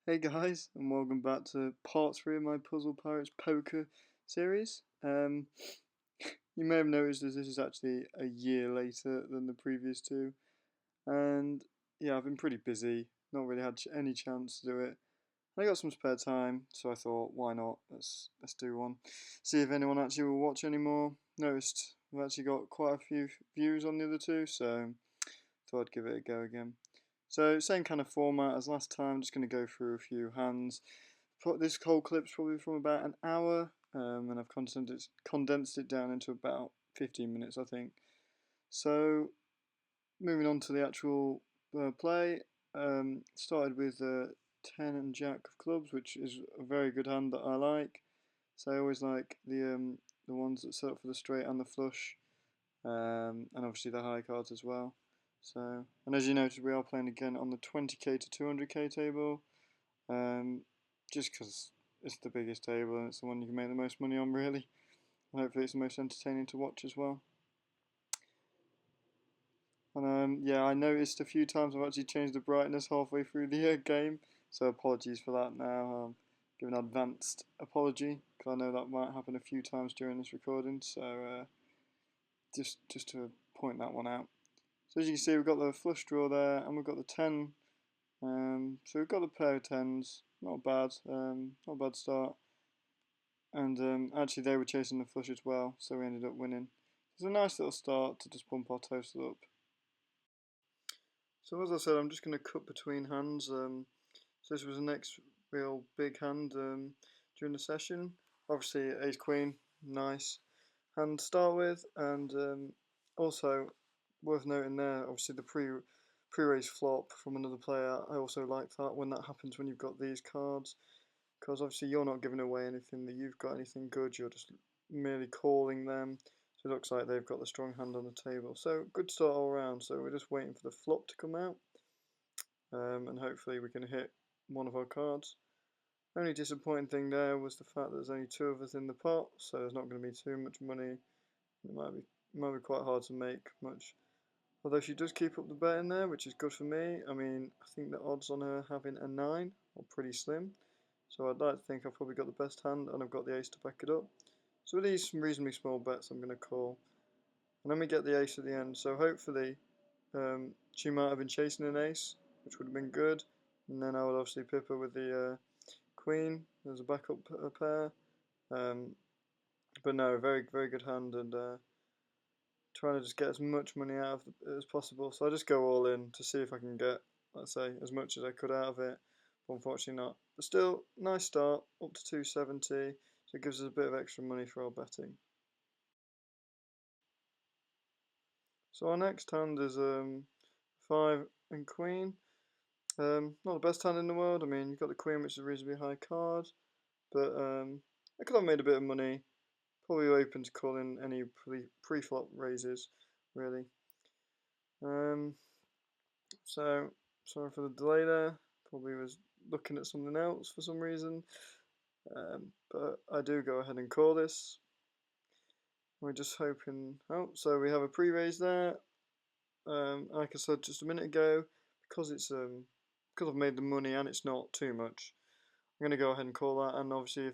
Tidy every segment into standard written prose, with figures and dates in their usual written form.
Hey guys, and welcome back to part 3 of my Puzzle Pirates Poker series. You may have noticed that this is actually a year later than the previous two, and yeah, I've been pretty busy, not really had any chance to do it. I got some spare time, so I thought, why not? Let's do one. See if anyone actually will watch anymore. Noticed we've actually got quite a few views on the other two, so thought I'd give it a go again. So same kind of format as last time, just going to go through a few hands. This whole clip's probably from about an hour, and I've condensed it down into about 15 minutes, I think. So moving on to the actual play, started with 10 and Jack of clubs, which is a very good hand that I like. So I always like the ones that set up for the straight and the flush, and obviously the high cards as well. So, and as you noted, we are playing again on the 20k to 200k table, just because it's the biggest table and it's the one you can make the most money on, really. And hopefully, it's the most entertaining to watch as well. And yeah, I noticed a few times I've actually changed the brightness halfway through the game, so apologies for that now. Give an advanced apology because I know that might happen a few times during this recording, so just to point that one out. So as you can see, we've got the flush draw there, and we've got the 10. So we've got the pair of 10s, not bad, not a bad start. And actually they were chasing the flush as well, so we ended up winning. It's a nice little start to just pump our total up. So as I said, I'm just going to cut between hands. So this was the next real big hand during the session. Obviously ace queen, nice hand to start with, and also worth noting there, obviously the pre-raise flop from another player. I also like that when that happens when you've got these cards, because obviously you're not giving away anything that you've got anything good. You're just merely calling them. So it looks like they've got the strong hand on the table. So good start all round. So we're just waiting for the flop to come out, and hopefully we can hit one of our cards. Only disappointing thing there was the fact that there's only two of us in the pot, so there's not going to be too much money. It might be quite hard to make much. Although she does keep up the bet in there, which is good for me. I mean, I think the odds on her having a 9 are pretty slim. So I'd like to think I've probably got the best hand and I've got the ace to back it up. So with these reasonably small bets, I'm going to call. And then we get the ace at the end. So hopefully she might have been chasing an ace, which would have been good. And then I would obviously pip her with the queen as a backup pair. Um, but no, very, very good hand, and trying to just get as much money out of it as possible. So I just go all in to see if I can get, let's say, as much as I could out of it. But unfortunately not. But still, nice start, up to 270. So it gives us a bit of extra money for our betting. So our next hand is 5 and queen. Not the best hand in the world. I mean, you've got the queen, which is a reasonably high card. But I could have made a bit of money. Probably open to calling any pre-flop raises, really. So sorry for the delay there. Probably was looking at something else for some reason. But I do go ahead and call this. We're just hoping. Oh, so we have a pre-raise there. Like I said just a minute ago, because I've made the money and it's not too much, I'm gonna go ahead and call that. And obviously,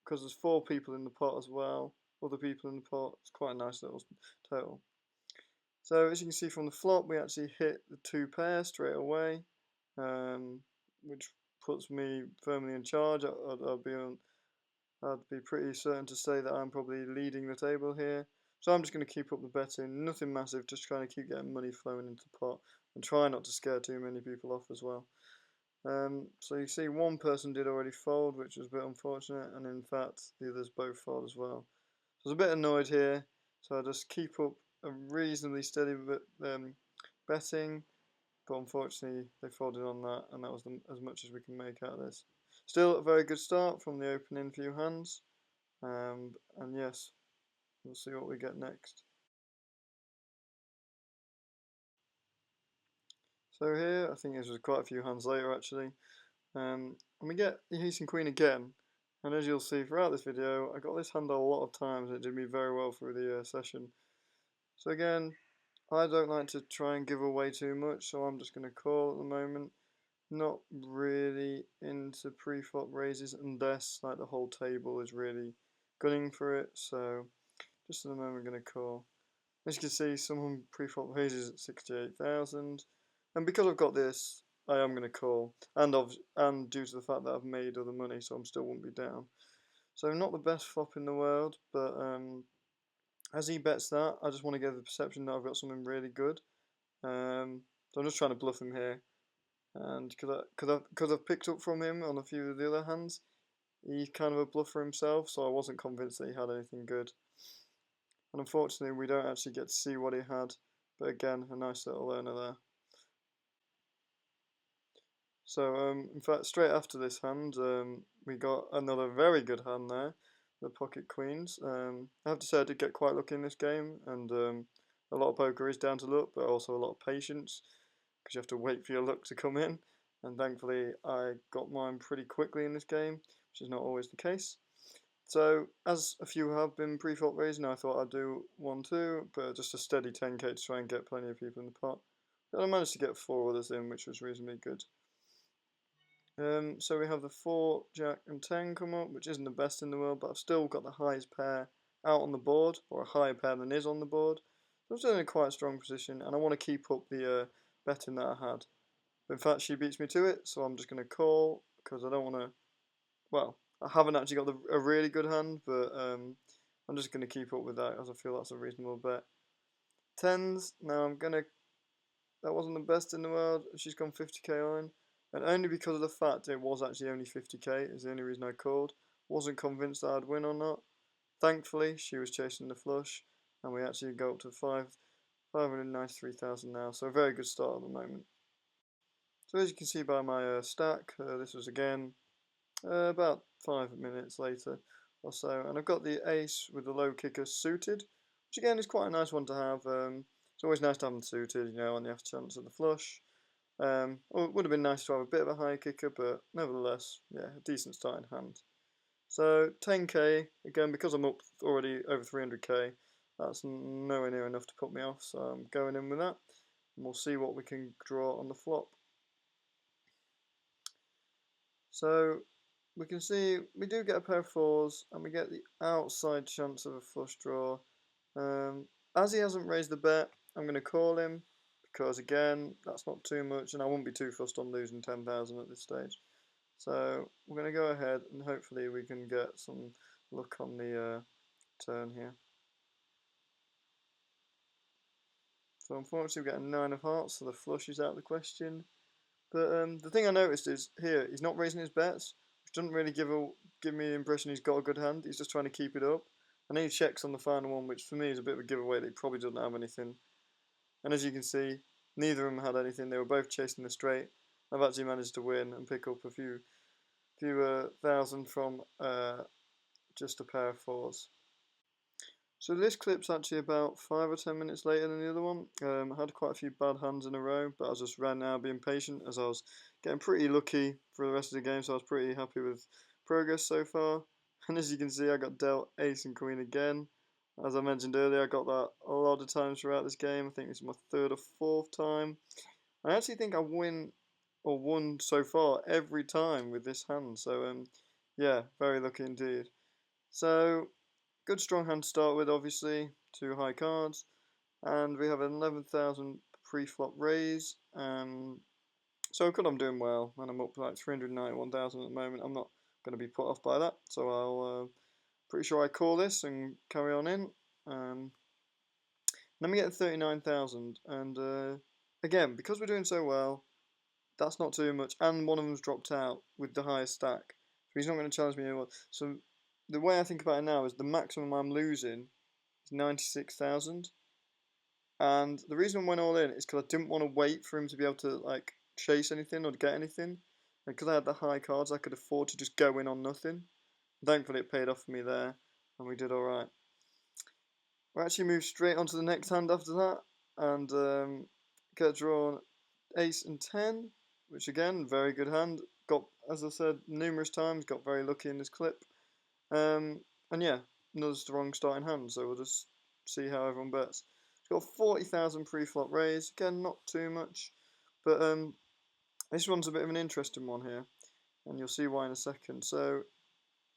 because there's 4 people in the pot as well, other people in the pot, it's quite a nice little total. So as you can see from the flop, we actually hit the 2 pair straight away, which puts me firmly in charge. I'd be pretty certain to say that I'm probably leading the table here. So I'm just going to keep up the betting, nothing massive, just trying to keep getting money flowing into the pot and try not to scare too many people off as well. So you see one person did already fold, which was a bit unfortunate, and in fact the others both fold as well. So I was a bit annoyed here, so I just keep up a reasonably steady betting, but unfortunately they folded on that, and that was as much as we can make out of this. Still a very good start from the opening few hands, and yes, we'll see what we get next. So here, I think this was quite a few hands later actually, and we get the ace and queen again, and as you'll see throughout this video, I got this hand a lot of times and it did me very well through the session. So again, I don't like to try and give away too much, so I'm just going to call at the moment. not really into pre-flop raises unless like the whole table is really gunning for it. So just at the moment, I'm going to call. As you can see, someone pre-flop raises at 68,000, and because I've got this, I am going to call, and due to the fact that I've made other money, so I'm still won't be down. So not the best flop in the world, but as he bets that, I just want to give the perception that I've got something really good. So I'm just trying to bluff him here, and because I've picked up from him on a few of the other hands, he's kind of a bluffer himself, so I wasn't convinced that he had anything good. And unfortunately, we don't actually get to see what he had, but again, a nice little earner there. So, in fact, straight after this hand, we got another very good hand there, the pocket queens. I have to say I did get quite lucky in this game, and a lot of poker is down to luck, but also a lot of patience, because you have to wait for your luck to come in. And thankfully, I got mine pretty quickly in this game, which is not always the case. So, as a few have been pre-flop raising, I thought I'd do one too, but just a steady 10k to try and get plenty of people in the pot. But I managed to get 4 others in, which was reasonably good. So we have the 4, Jack and 10 come up, which isn't the best in the world, but I've still got the highest pair out on the board, or a higher pair than is on the board. So I'm still in a quite strong position, and I want to keep up the betting that I had. But in fact, she beats me to it, so I'm just going to call, because I don't want to, well, I haven't actually got a really good hand, but I'm just going to keep up with that, as I feel that's a reasonable bet. 10s, now I'm going to, that wasn't the best in the world, she's gone 50k on. And only because of the fact it was actually only 50k is the only reason I called. Wasn't convinced that I'd win or not. Thankfully, she was chasing the flush, and we actually go up to 593,000 now. So a very good start at the moment. So as you can see by my stack, this was again about 5 minutes later or so, and I've got the ace with the low kicker suited, which again is quite a nice one to have. It's always nice to have them suited, you know, on the off chance of the flush. Well, it would have been nice to have a bit of a higher kicker, but nevertheless, yeah, a decent starting hand. So 10k, again, because I'm up already over 300k, that's nowhere near enough to put me off, so I'm going in with that, and we'll see what we can draw on the flop. So we can see we do get a pair of 4s, and we get the outside chance of a flush draw. As he hasn't raised the bet, I'm going to call him, because again, that's not too much, and I won't be too fussed on losing 10,000 at this stage. So we're going to go ahead, and hopefully we can get some luck on the turn here. So unfortunately we get a 9 of hearts, so the flush is out of the question. But the thing I noticed is here, he's not raising his bets, which doesn't really give me the impression he's got a good hand. He's just trying to keep it up. And then he checks on the final one, which for me is a bit of a giveaway that he probably doesn't have anything. And as you can see, neither of them had anything. They were both chasing the straight. I've actually managed to win and pick up a few thousand from just a pair of 4s. So this clip's actually about 5 or 10 minutes later than the other one. I had quite a few bad hands in a row, but I just ran out being patient as I was getting pretty lucky for the rest of the game, so I was pretty happy with progress so far. And as you can see, I got dealt ace and queen again. As I mentioned earlier, I got that a lot of times throughout this game. I think this is my 3rd or 4th time. I actually think I won so far every time with this hand. So yeah, very lucky indeed. So good strong hand to start with, obviously, 2 high cards, and we have an 11,000 pre-flop raise. So I'm doing well, and I'm up to like 391,000 at the moment. I'm not going to be put off by that, so I'll pretty sure I call this and carry on in. Then we get 39,000, and again, because we're doing so well, that's not too much, and one of them's dropped out with the highest stack, so he's not going to challenge me anymore. So the way I think about it now is the maximum I'm losing is 96,000, and the reason I went all in is because I didn't want to wait for him to be able to like chase anything or get anything, and because I had the high cards, I could afford to just go in on nothing. Thankfully, it paid off for me there, and we did all right. We actually moved straight on to the next hand after that, and get drawn ace and 10, which again, very good hand. Got, as I said numerous times, got very lucky in this clip. And yeah, another strong starting hand, so we'll just see how everyone bets. It's got 40,000 pre-flop raise, again, not too much, but This one's a bit of an interesting one here, and you'll see why in a second. So,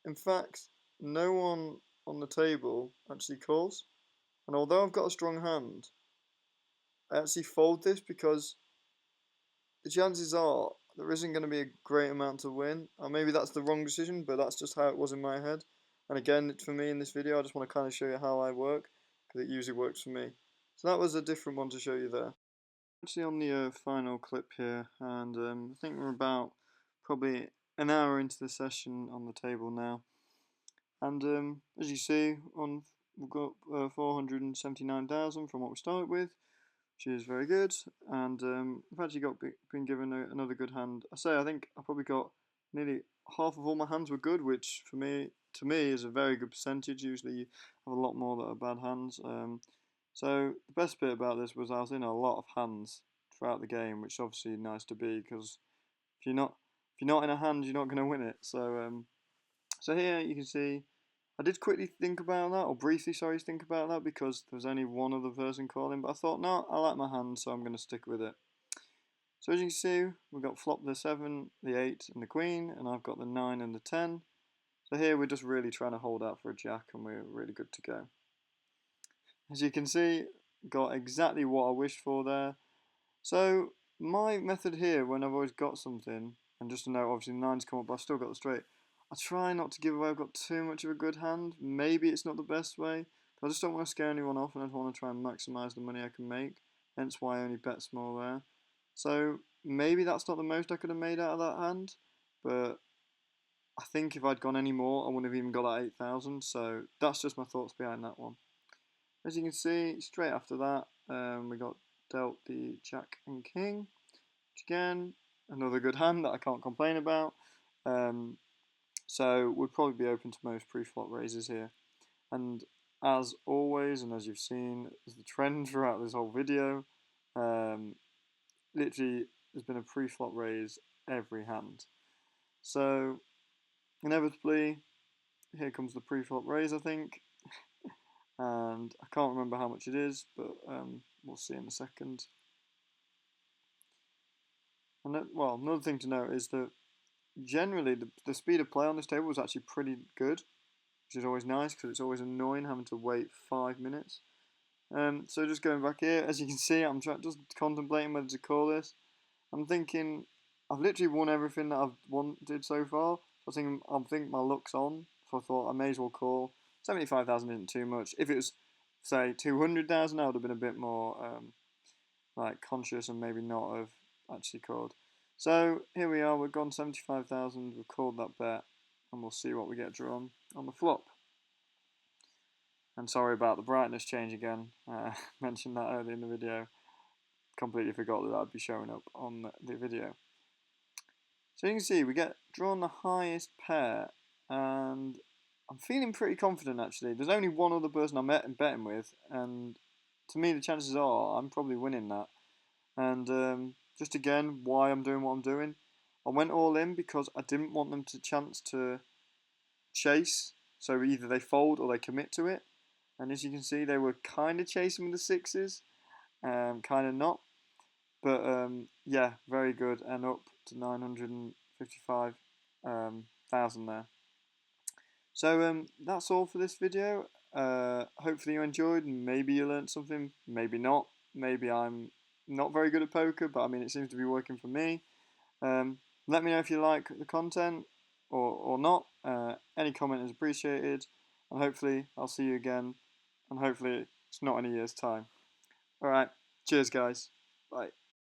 in fact, no one on the table actually calls, and although I've got a strong hand, I actually fold this because the chances are there isn't going to be a great amount to win. Or maybe that's the wrong decision, but that's just how it was in my head. And again, for me in this video, I just want to kind of show you how I work, because it usually works for me. So that was a different one to show you there. Actually on the final clip here, and I think we're about probably an hour into the session on the table now. And as you see, we've got 479,000 from what we started with, which is very good. And I've actually been given another good hand. I think I probably got nearly half of all my hands were good, which to me is a very good percentage. Usually you have a lot more that are bad hands. So the best bit about this was I was in a lot of hands throughout the game, which is obviously nice to be, because if you're not in a hand, you're not going to win it. So here you can see I did quickly think about that, or briefly, sorry, think about that, because there was only one other person calling, but I thought, no, I like my hand, so I'm going to stick with it. So as you can see, we've got flop the 7, the 8 and the queen, and I've got the 9 and the 10. So here we're just really trying to hold out for a jack, and we're really good to go. As you can see, got exactly what I wished for there. So my method here, when I've always got something, and just to know, obviously 9's come up, but I've still got the straight, I try not to give away I've got too much of a good hand. Maybe it's not the best way, but I just don't want to scare anyone off, and I just want to try and maximise the money I can make, hence why I only bet small there. So maybe that's not the most I could have made out of that hand, but I think if I'd gone any more, I wouldn't have even got that 8,000, so that's just my thoughts behind that one. As you can see, straight after that, we got dealt the Jack and King, which again, another good hand that I can't complain about. So would probably be open to most pre-flop raises here. And as always, and as you've seen, as the trend throughout this whole video, literally there's been a pre-flop raise every hand. So inevitably, here comes the pre-flop raise, I think. And I can't remember how much it is, but we'll see in a second. And well, another thing to note is that generally the speed of play on this table was actually pretty good, which is always nice because it's always annoying having to wait 5 minutes. So just going back here, as you can see, I'm just contemplating whether to call this. I'm thinking I've literally won everything that I've wanted so far. So I think my luck's on. So I thought I may as well call. 75,000 isn't too much. If it was, say, 200,000, I would have been a bit more like conscious and maybe not have actually called. So here we are. We've gone 75,000. We've called that bet, and we'll see what we get drawn on the flop. And sorry about the brightness change again. Mentioned that earlier in the video. Completely forgot that would be showing up on the video. So you can see we get drawn the highest pair, and I'm feeling pretty confident actually. There's only one other person I'm betting with, and to me the chances are I'm probably winning that. And just again, why I'm doing what I'm doing. I went all in because I didn't want them to chance to chase. So either they fold or they commit to it. And as you can see, they were kind of chasing with the sixes, kind of not. But yeah, very good, and up to 955,000 there. So that's all for this video. Hopefully you enjoyed, and maybe you learned something, maybe not. Maybe I'm not very good at poker, but I mean it seems to be working for me. Let me know if you like the content or not. Any comment is appreciated, and hopefully I'll see you again, and hopefully it's not in a year's time. Alright, cheers guys, bye.